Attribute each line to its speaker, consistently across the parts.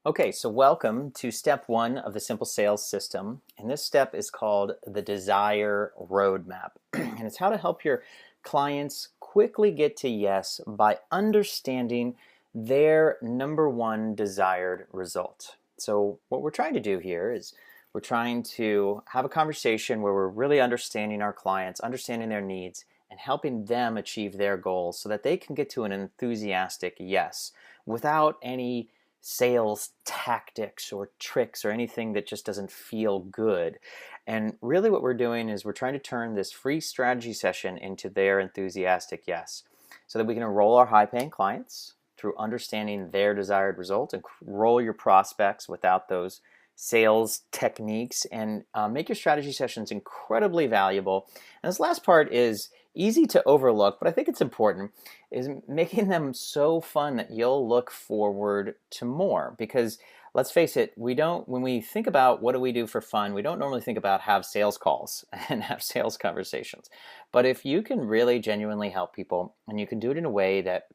Speaker 1: Okay, so welcome to step one of the simple sales system. And this step is called the desire roadmap. And it's how to help your clients quickly get to yes by understanding their number one desired result. So, what we're trying to do here is we're trying to have a conversation where we're really understanding our clients, understanding their needs, and helping them achieve their goals so that they can get to an enthusiastic yes without any sales tactics or tricks or anything that just doesn't feel good. And really, what we're doing is we're trying to turn this free strategy session into their enthusiastic yes so that we can enroll our high paying clients through understanding their desired result and roll your prospects without those sales techniques and make your strategy sessions incredibly valuable. And this last part is easy to overlook, but I think it's important, is making them so fun that you'll look forward to more. Because let's face it, when we think about what do we do for fun, we don't normally think about have sales calls and have sales conversations. But if you can really genuinely help people and you can do it in a way that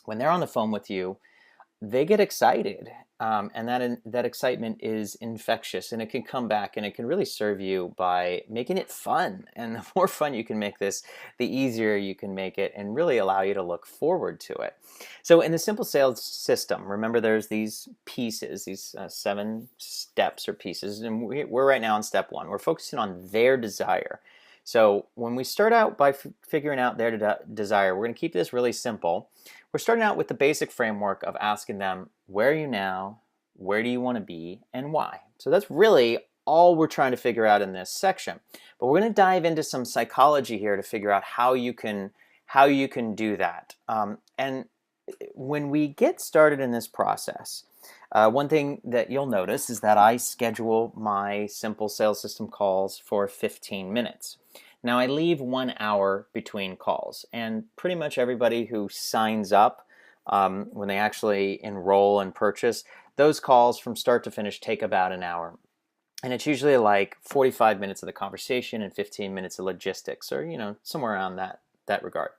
Speaker 1: when they're on the phone with you, they get excited, and that excitement is infectious, and it can come back, and it can really serve you by making it fun. And the more fun you can make this, the easier you can make it, and really allow you to look forward to it. So, in the simple sales system, remember there's these pieces, these 7 steps or pieces, and we're right now on step 1. We're focusing on their desire. So when we start out by figuring out their desire, we're going to keep this really simple. We're starting out with the basic framework of asking them, where are you now, where do you want to be, and why? So that's really all we're trying to figure out in this section. But we're going to dive into some psychology here to figure out how you can do that. And when we get started in this process, one thing that you'll notice is that I schedule my simple sales system calls for 15 minutes. Now, I leave 1 hour between calls, and pretty much everybody who signs up when they actually enroll and purchase, those calls from start to finish take about an hour. And it's usually like 45 minutes of the conversation and 15 minutes of logistics, or somewhere around that regard.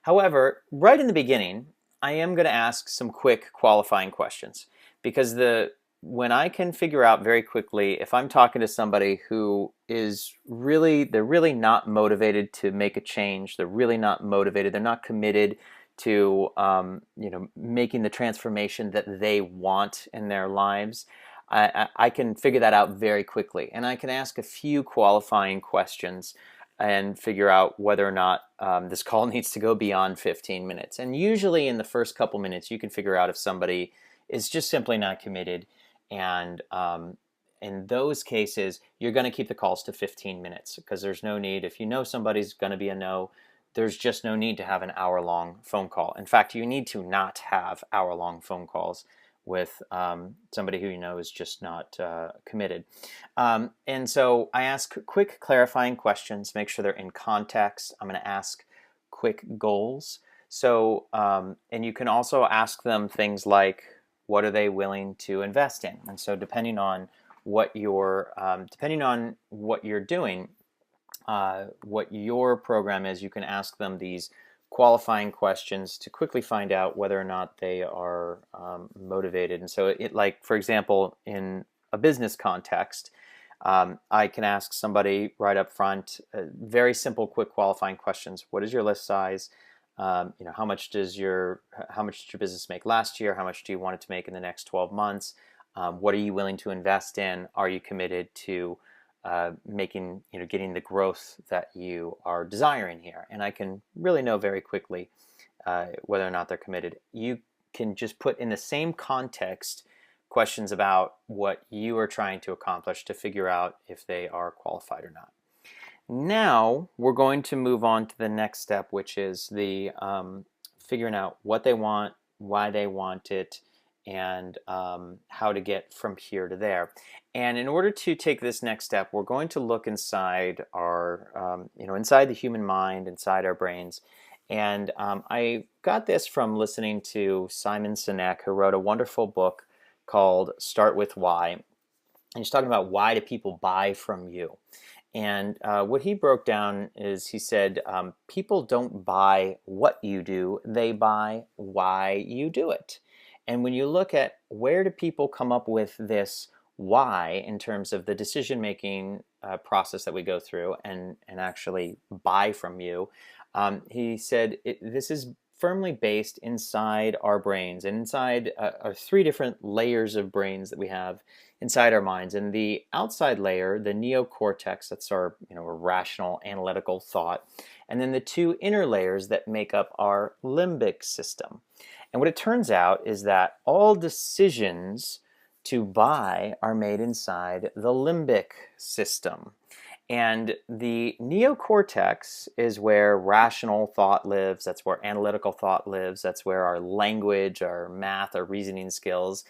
Speaker 1: However, right in the beginning, I am going to ask some quick qualifying questions, because when I can figure out very quickly if I'm talking to somebody who they're really not motivated to make a change, they're really not motivated, they're not committed to making the transformation that they want in their lives, I can figure that out very quickly, and I can ask a few qualifying questions and figure out whether or not this call needs to go beyond 15 minutes. And usually in the first couple minutes, you can figure out if somebody is just simply not committed. And in those cases, you're going to keep the calls to 15 minutes because there's no need. If you know somebody's going to be a no, there's just no need to have an hour-long phone call. In fact, you need to not have hour-long phone calls with somebody who you know is just not committed. And so I ask quick clarifying questions, make sure they're in context. I'm going to ask quick goals. So, and you can also ask them things like, what are they willing to invest in? And so depending on what you're doing, what your program is, you can ask them these qualifying questions to quickly find out whether or not they are motivated. And so like, for example, in a business context, I can ask somebody right up front, very simple, quick qualifying questions. What is your list size? How much did your business make last year? How much do you want it to make in the next 12 months? What are you willing to invest in? Are you committed to getting the growth that you are desiring here? And I can really know very quickly whether or not they're committed. You can just put in the same context questions about what you are trying to accomplish to figure out if they are qualified or not. Now we're going to move on to the next step, which is the figuring out what they want, why they want it, and how to get from here to there. And in order to take this next step, we're going to look inside inside the human mind, inside our brains. And I got this from listening to Simon Sinek, who wrote a wonderful book called Start With Why. And he's talking about why do people buy from you? And what he broke down is he said, people don't buy what you do, they buy why you do it. And when you look at where do people come up with this why in terms of the decision-making process that we go through and actually buy from you, he said this is firmly based inside our brains and inside our three different layers of brains that we have inside our minds. And the outside layer, the neocortex, that's our rational analytical thought, and then the two inner layers that make up our limbic system. And what it turns out is that all decisions to buy are made inside the limbic system. And the neocortex is where rational thought lives, that's where analytical thought lives, that's where our language, our math, our reasoning skills,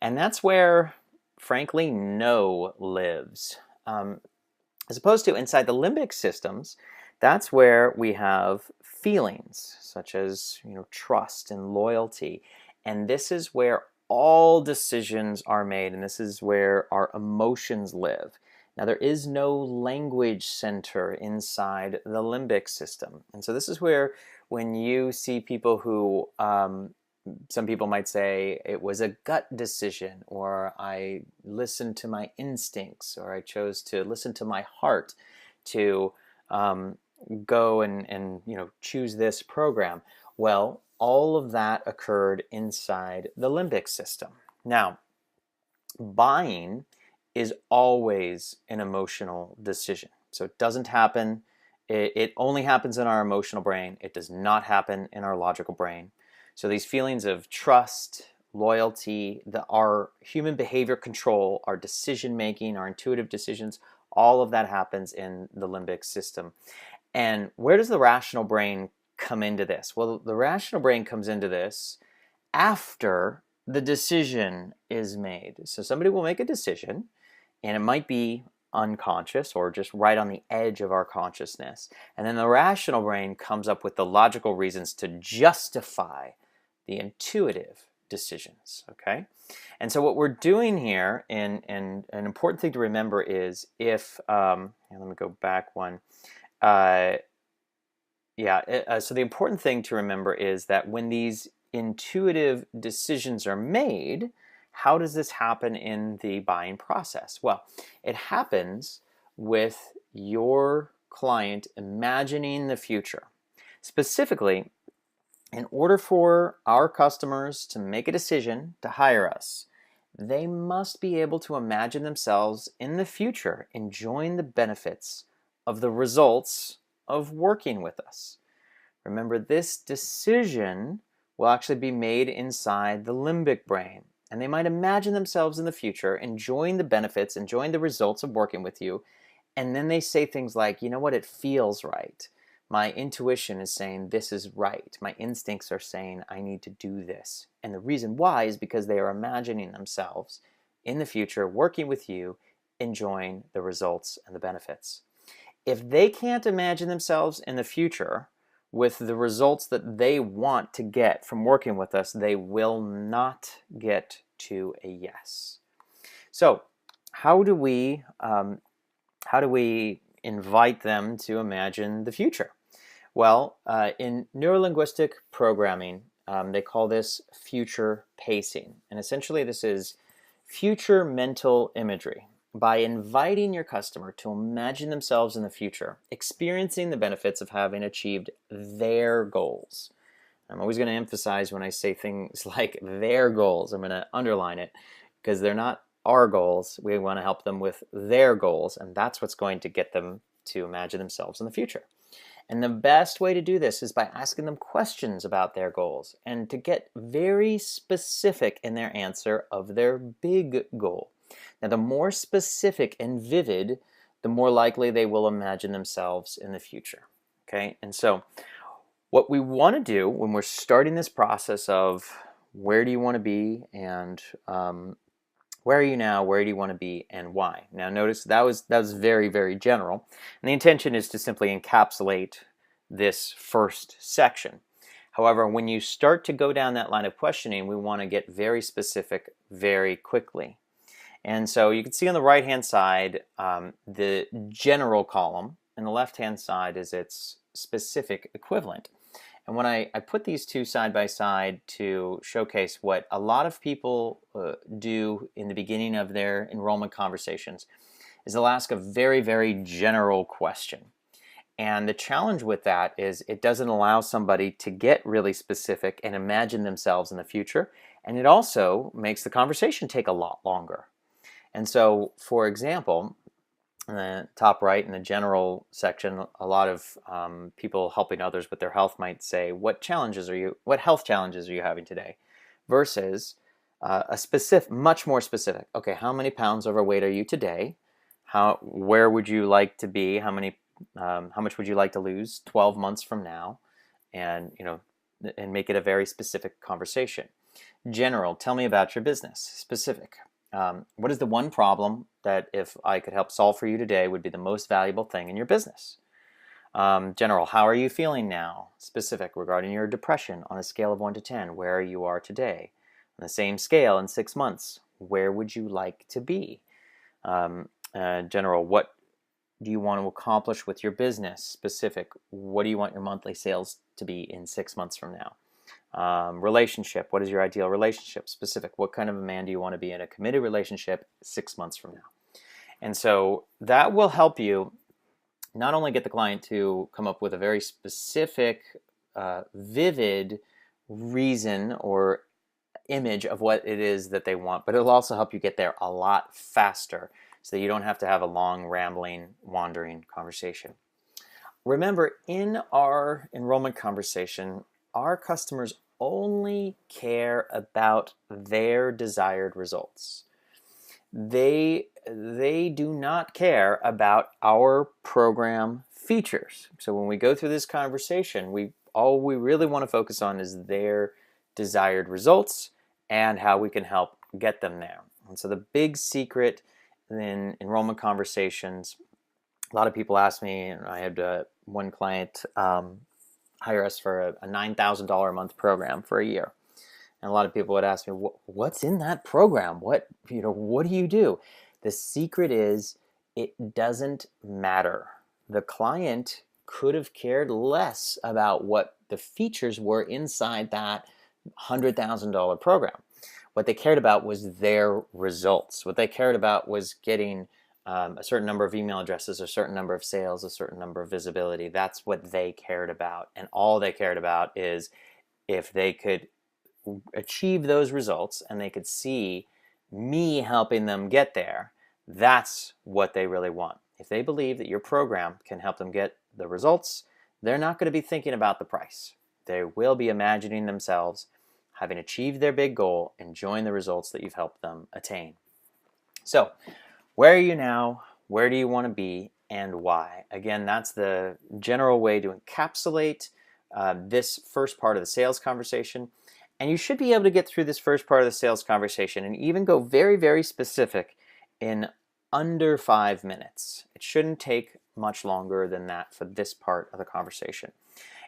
Speaker 1: and that's where, frankly, no lives. As opposed to inside the limbic systems, that's where we have feelings such as trust and loyalty, and this is where all decisions are made, and this is where our emotions live. Now, there is no language center inside the limbic system. And so this is where when you see people who, some people might say it was a gut decision, or I listened to my instincts, or I chose to listen to my heart to go and choose this program. Well, all of that occurred inside the limbic system. Now, buying is always an emotional decision. So it doesn't happen, it only happens in our emotional brain. It does not happen in our logical brain. So these feelings of trust, loyalty, our human behavior control, our decision making, our intuitive decisions, all of that happens in the limbic system. And where does the rational brain come into this? Well, the rational brain comes into this after the decision is made. So somebody will make a decision, and it might be unconscious or just right on the edge of our consciousness. And then the rational brain comes up with the logical reasons to justify the intuitive decisions, okay? And so what we're doing here, and an important thing to remember is if, let me go back one. So the important thing to remember is that when these intuitive decisions are made, how does this happen in the buying process? Well, it happens with your client imagining the future. Specifically, in order for our customers to make a decision to hire us, they must be able to imagine themselves in the future enjoying the benefits of the results of working with us. Remember, this decision will actually be made inside the limbic brain, and they might imagine themselves in the future enjoying the benefits, enjoying the results of working with you, and then they say things like, you know what, it feels right. My intuition is saying this is right. My instincts are saying I need to do this. And the reason why is because they are imagining themselves in the future working with you, enjoying the results and the benefits. If they can't imagine themselves in the future with the results that they want to get from working with us, they will not get to a yes. So how do we invite them to imagine the future? Well, in neurolinguistic programming, they call this future pacing. And essentially this is future mental imagery. By inviting your customer to imagine themselves in the future, experiencing the benefits of having achieved their goals. I'm always going to emphasize when I say things like their goals, I'm going to underline it because they're not our goals. We want to help them with their goals, and that's what's going to get them to imagine themselves in the future. And the best way to do this is by asking them questions about their goals and to get very specific in their answer of their big goal. Now, the more specific and vivid, the more likely they will imagine themselves in the future. Okay, and so what we want to do when we're starting this process of where do you want to be and where are you now, where do you want to be, and why? Now, notice that was very, very general, and the intention is to simply encapsulate this first section. However, when you start to go down that line of questioning, we want to get very specific very quickly. And so you can see on the right-hand side the general column, and the left-hand side is its specific equivalent. And when I put these two side by side to showcase what a lot of people do in the beginning of their enrollment conversations is they'll ask a very, very general question. And the challenge with that is it doesn't allow somebody to get really specific and imagine themselves in the future. And it also makes the conversation take a lot longer. And so, for example, in the top right in the general section, a lot of people helping others with their health might say, what health challenges are you having today? Versus a specific, much more specific. Okay, how many pounds overweight are you today? Where would you like to be? How much would you like to lose 12 months from now? And and make it a very specific conversation. General, tell me about your business. Specific. What is the one problem that if I could help solve for you today would be the most valuable thing in your business? General, how are you feeling now? Specific, regarding your depression on a scale of 1 to 10, where you are today. On the same scale in 6 months, where would you like to be? General, what do you want to accomplish with your business? Specific, what do you want your monthly sales to be in 6 months from now? Relationship, what is your ideal relationship? Specific, what kind of a man do you want to be in a committed relationship 6 months from now? And so that will help you not only get the client to come up with a very specific, vivid reason or image of what it is that they want, but it'll also help you get there a lot faster so that you don't have to have a long, rambling, wandering conversation. Remember, in our enrollment conversation, our customers only care about their desired results. They do not care about our program features. So when we go through this conversation, all we really want to focus on is their desired results and how we can help get them there. And so the big secret in enrollment conversations, a lot of people ask me, and I had one client hire us for a $9,000 a month program for a year. And a lot of people would ask me, what's in that program? What do you do? The secret is it doesn't matter. The client could have cared less about what the features were inside that $100,000 program. What they cared about was their results. What they cared about was getting a certain number of email addresses, a certain number of sales, a certain number of visibility. That's what they cared about. And all they cared about is if they could achieve those results and they could see me helping them get there, that's what they really want. If they believe that your program can help them get the results, they're not going to be thinking about the price. They will be imagining themselves having achieved their big goal, enjoying the results that you've helped them attain. So, where are you now? Where do you want to be? And why? Again, that's the general way to encapsulate this first part of the sales conversation. And you should be able to get through this first part of the sales conversation and even go very, very specific in under 5 minutes. It shouldn't take much longer than that for this part of the conversation.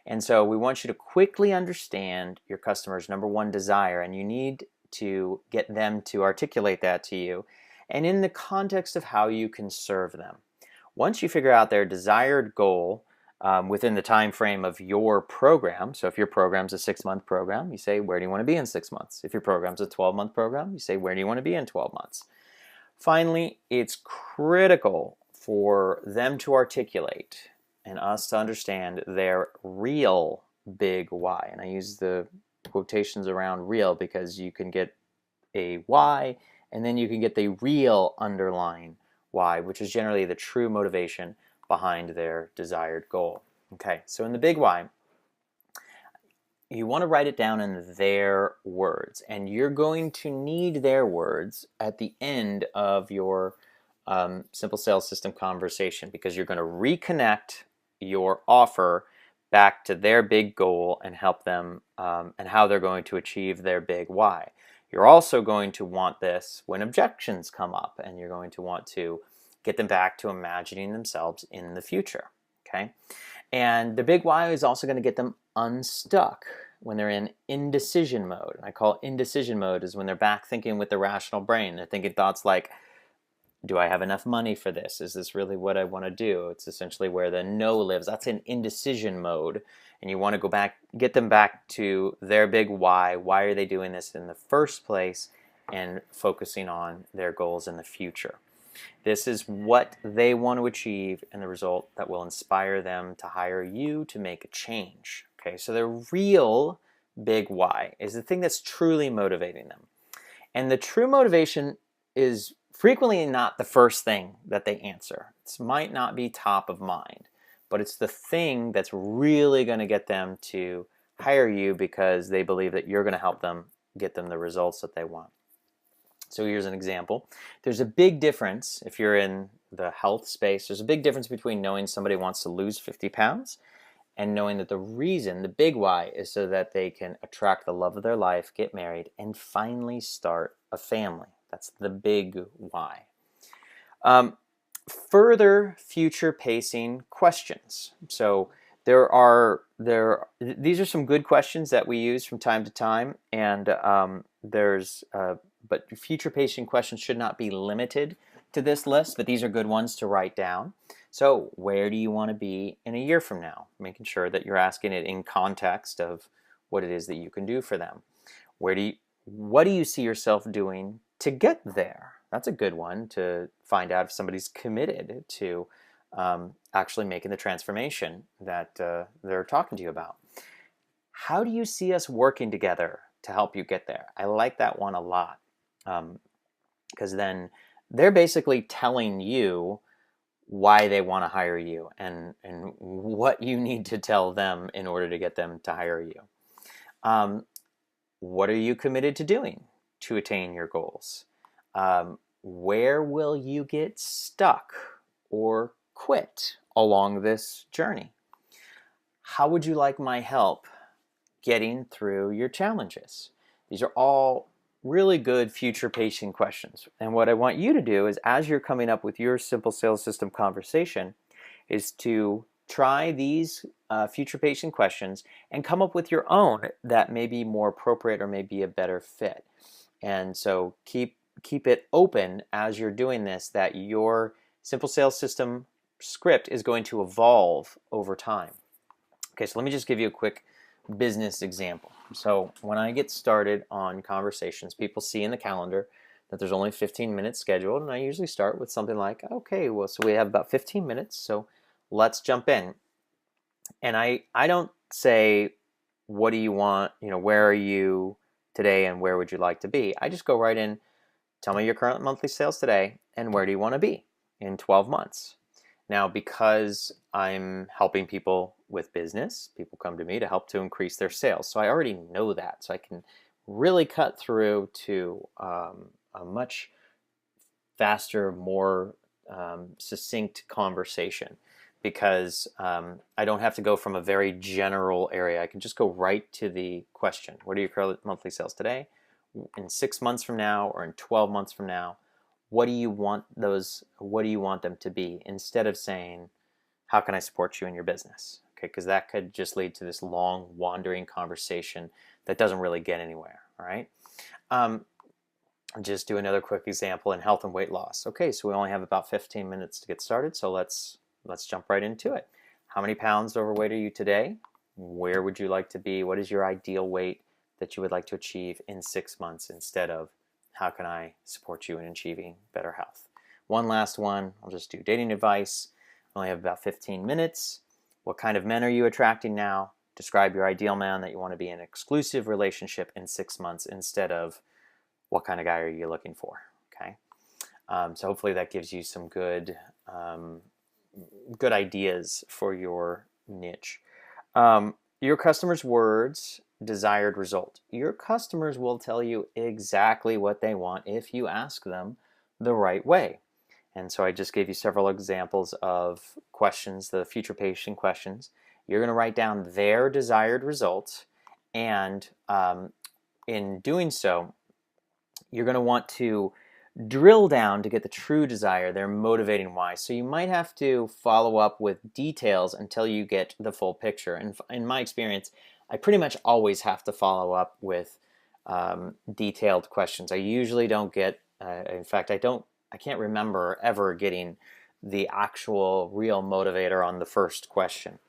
Speaker 1: And so we want you to quickly understand your customer's number one desire, and you need to get them to articulate that to you, and in the context of how you can serve them. Once you figure out their desired goal within the time frame of your program, so if your program's a 6-month program, you say, where do you want to be in 6 months? If your program's a 12-month program, you say, where do you want to be in 12 months? Finally, it's critical for them to articulate and us to understand their real big why. And I use the quotations around real because you can get a why and then you can get the real underlying why, which is generally the true motivation behind their desired goal. Okay, so in the big why, you want to write it down in their words, and you're going to need their words at the end of your Simple Sales System conversation, because you're going to reconnect your offer back to their big goal and help them and how they're going to achieve their big why. You're also going to want this when objections come up, and you're going to want to get them back to imagining themselves in the future. Okay, and the big why is also going to get them unstuck when they're in indecision mode. And I call indecision mode is when they're back thinking with the rational brain. They're thinking thoughts like, do I have enough money for this? Is this really what I want to do? It's essentially where the no lives. That's in indecision mode. and you want to go back, get them back to their big why. Why are they doing this in the first place? And focusing on their goals in the future. This is what they want to achieve and the result that will inspire them to hire you to make a change. Okay, so their real big why is the thing that's truly motivating them. And the true motivation is frequently not the first thing that they answer. This might not be top of mind, but it's the thing that's really going to get them to hire you because they believe that you're going to help them get them the results that they want. So here's an example. There's a big difference, if you're in the health space, there's a big difference between knowing somebody wants to lose 50 pounds and knowing that the reason, the big why, is so that they can attract the love of their life, get married, and finally start a family. That's the big why. Further future pacing questions. So these are some good questions that we use from time to time, and but future pacing questions should not be limited to this list, but these are good ones to write down. So where do you want to be in a year from now? Making sure that you're asking it in context of what it is that you can do for them. What do you see yourself doing to get there? That's a good one to find out if somebody's committed to actually making the transformation that they're talking to you about. How do you see us working together to help you get there? I like that one a lot, because then they're basically telling you why they want to hire you and what you need to tell them in order to get them to hire you. What are you committed to doing to attain your goals? Where will you get stuck or quit along this journey? How would you like my help getting through your challenges? These are all really good future pacing questions. And what I want you to do is, as you're coming up with your simple sales system conversation, is to try these future pacing questions and come up with your own that may be more appropriate or may be a better fit. And so keep it open as you're doing this, that your simple sales system script is going to evolve over time. Okay, so let me just give you a quick business example. So when I get started on conversations, people see in the calendar that there's only 15 minutes scheduled, and I usually start with something like, okay, well, so we have about 15 minutes, so let's jump in. And I don't say, what do you want, where are you today and where would you like to be? I just go right in, tell me your current monthly sales today and where do you want to be in 12 months. Now, because I'm helping people with business, people come to me to help to increase their sales. So I already know that. So I can really cut through to a much faster, more succinct conversation, because I don't have to go from a very general area. I can just go right to the question. What are your current monthly sales today? In 6 months from now or in 12 months from now? What do you want them to be, instead of saying, how can I support you in your business? Okay, because that could just lead to this long wandering conversation that doesn't really get anywhere. All right. Just do another quick example in health and weight loss. Okay, so we only have about 15 minutes to get started, so let's jump right into it. How many pounds overweight are you today? Where would you like to be? What is your ideal weight that you would like to achieve in 6 months, instead of how can I support you in achieving better health? One last one, I'll just do dating advice. I only have about 15 minutes. What kind of men are you attracting now? Describe your ideal man that you want to be in an exclusive relationship in 6 months, instead of what kind of guy are you looking for? Okay, so hopefully that gives you some good ideas for your niche. Your customers' words, desired result. Your customers will tell you exactly what they want if you ask them the right way. And so I just gave you several examples of questions, the future pacing questions. You're going to write down their desired results, and in doing so, you're going to want to drill down to get the true desire, their motivating why. So you might have to follow up with details until you get the full picture. And in my experience, I pretty much always have to follow up with detailed questions. I usually don't get, in fact, I can't remember ever getting the actual real motivator on the first question.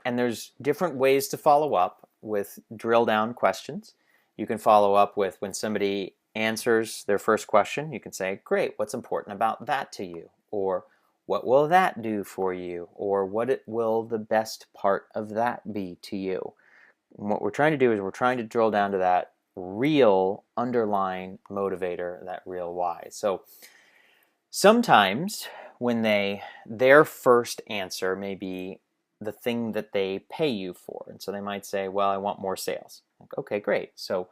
Speaker 1: And there's different ways to follow up with drill down questions. You can follow up with when somebody answers their first question, you can say, great, what's important about that to you? Or what will that do for you? Or will the best part of that be to you? And what we're trying to do is we're trying to drill down to that real underlying motivator, that real why. So sometimes when their first answer may be the thing that they pay you for. And so they might say, well, I want more sales. Like, okay, great. So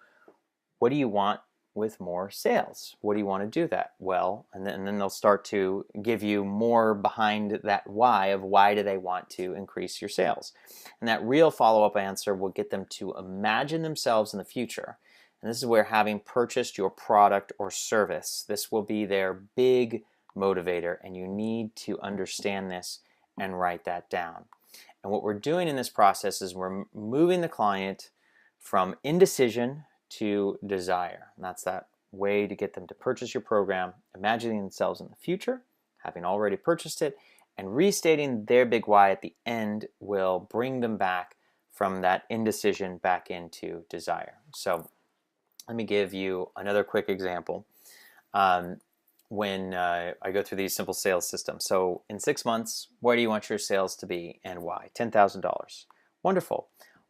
Speaker 1: what do you want with more sales? What do you want to do that? Well, and then they'll start to give you more behind that why of why do they want to increase your sales. And that real follow-up answer will get them to imagine themselves in the future. And this is where having purchased your product or service, this will be their big motivator, and you need to understand this and write that down. And what we're doing in this process is we're moving the client from indecision to desire. And that's that way to get them to purchase your program, imagining themselves in the future, having already purchased it, and restating their big why at the end will bring them back from that indecision back into desire. So let me give you another quick example. When I go through these simple sales systems. So in 6 months, where do you want your sales to be and why? $10,000. Wonderful.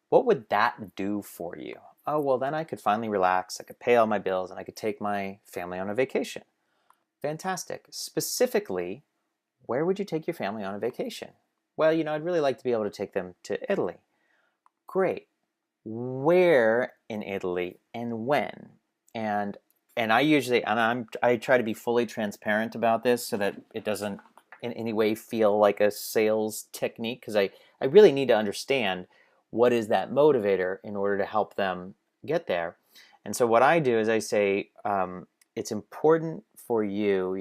Speaker 1: What would that do for you? Oh, well, then I could finally relax. I could pay all my bills and I could take my family on a vacation. Fantastic. Specifically, where would you take your family on a vacation? Well, I'd really like to be able to take them to Italy. Great. Where in Italy and when? And I try to be fully transparent about this so that it doesn't in any way feel like a sales technique, because I really need to understand what is that motivator in order to help them get there. And so what I do is I say it's important for you,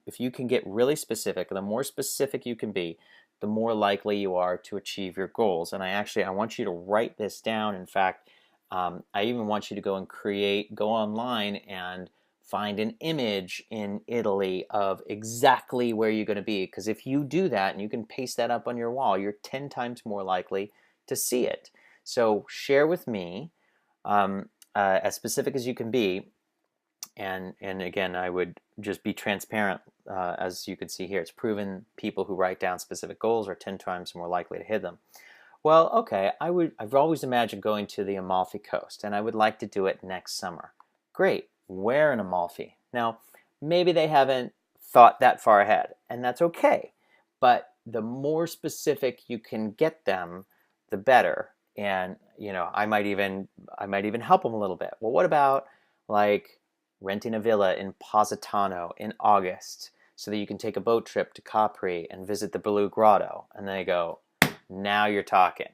Speaker 1: if you can get really specific, the more specific you can be, the more likely you are to achieve your goals. And I want you to write this down. In fact, I even want you to go online and find an image in Italy of exactly where you're going to be. Because if you do that and you can paste that up on your wall, you're 10 times more likely to see it. So share with me as specific as you can be. And again, I would just be transparent. As you can see here, it's proven people who write down specific goals are 10 times more likely to hit them. Well, okay, I've always imagined going to the Amalfi Coast, and I would like to do it next summer. Great. Where in Amalfi? Now, maybe they haven't thought that far ahead, and that's okay. But the more specific you can get them, the better. And I might even help them a little bit. Well, what about like renting a villa in Positano in August so that you can take a boat trip to Capri and visit the Blue Grotto? And they go, now you're talking.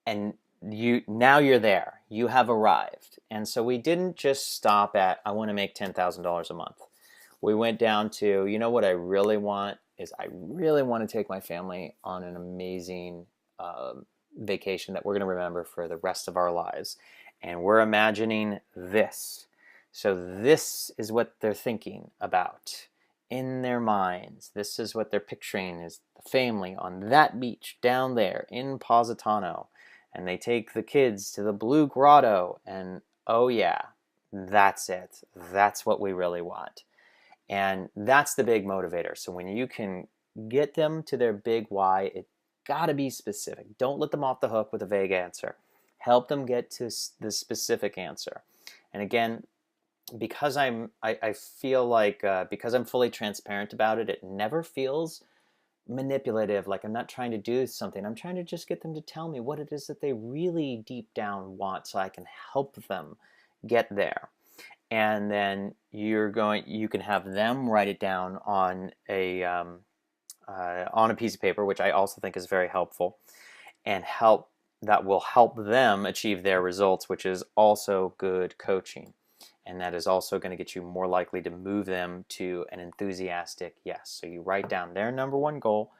Speaker 1: And now you're there. You have arrived. And so we didn't just stop at, I want to make $10,000 a month. We went down to, what I really want is I really want to take my family on an amazing vacation that we're going to remember for the rest of our lives. And we're imagining this. So this is what they're thinking about in their minds. This is what they're picturing is the family on that beach down there in Positano. And they take the kids to the Blue Grotto. And oh yeah, that's it. That's what we really want. And that's the big motivator. So when you can get them to their big why, it gotta be specific. Don't let them off the hook with a vague answer. Help them get to the specific answer. And again, because I feel like because I'm fully transparent about it, it never feels manipulative, like I'm not trying to do something. I'm trying to just get them to tell me what it is that they really deep down want so I can help them get there. And then you can have them write it down on a piece of paper, which I also think is very helpful, and that will help them achieve their results, which is also good coaching. And that is also going to get you more likely to move them to an enthusiastic yes. So you write down their number one goal,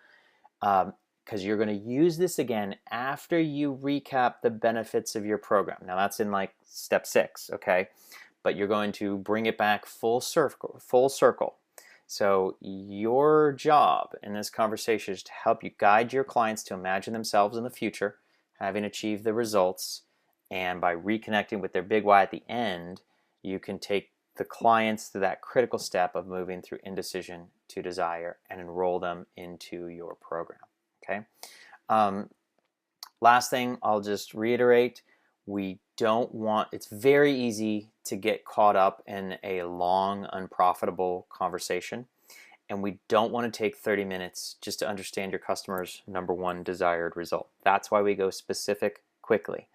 Speaker 1: because you're going to use this again after you recap the benefits of your program. Now that's in like step 6, okay? But you're going to bring it back full circle. So your job in this conversation is to help you guide your clients to imagine themselves in the future, having achieved the results, and by reconnecting with their big why at the end, you can take the clients to that critical step of moving through indecision to desire and enroll them into your program. Okay. Last thing, I'll just reiterate, we don't want, it's very easy to get caught up in a long, unprofitable conversation. And we don't want to take 30 minutes just to understand your customer's number one desired result. That's why we go specific quickly.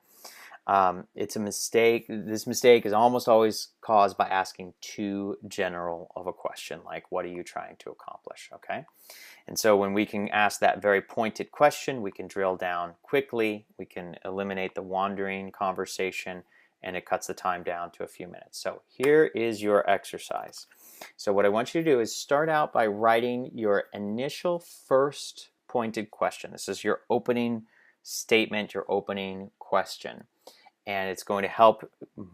Speaker 1: It's a mistake. This mistake is almost always caused by asking too general of a question, like, what are you trying to accomplish? Okay. And so when we can ask that very pointed question, we can drill down quickly, we can eliminate the wandering conversation, and it cuts the time down to a few minutes. So here is your exercise. So what I want you to do is start out by writing your initial first pointed question. This is your opening statement, your opening question. And it's going to help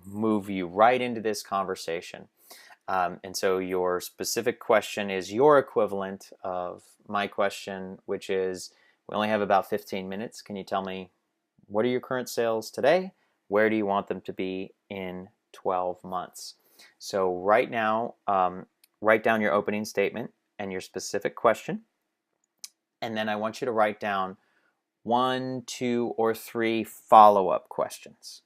Speaker 1: move you right into this conversation. And so your specific question is your equivalent of my question, which is, we only have about 15 minutes. Can you tell me, what are your current sales today? Where do you want them to be in 12 months? So right now, write down your opening statement and your specific question. And then I want you to write down 1, 2, or 3 follow-up questions.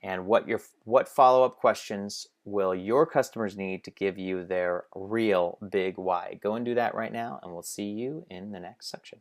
Speaker 1: And what follow-up questions will your customers need to give you their real big why? Go and do that right now, and we'll see you in the next section.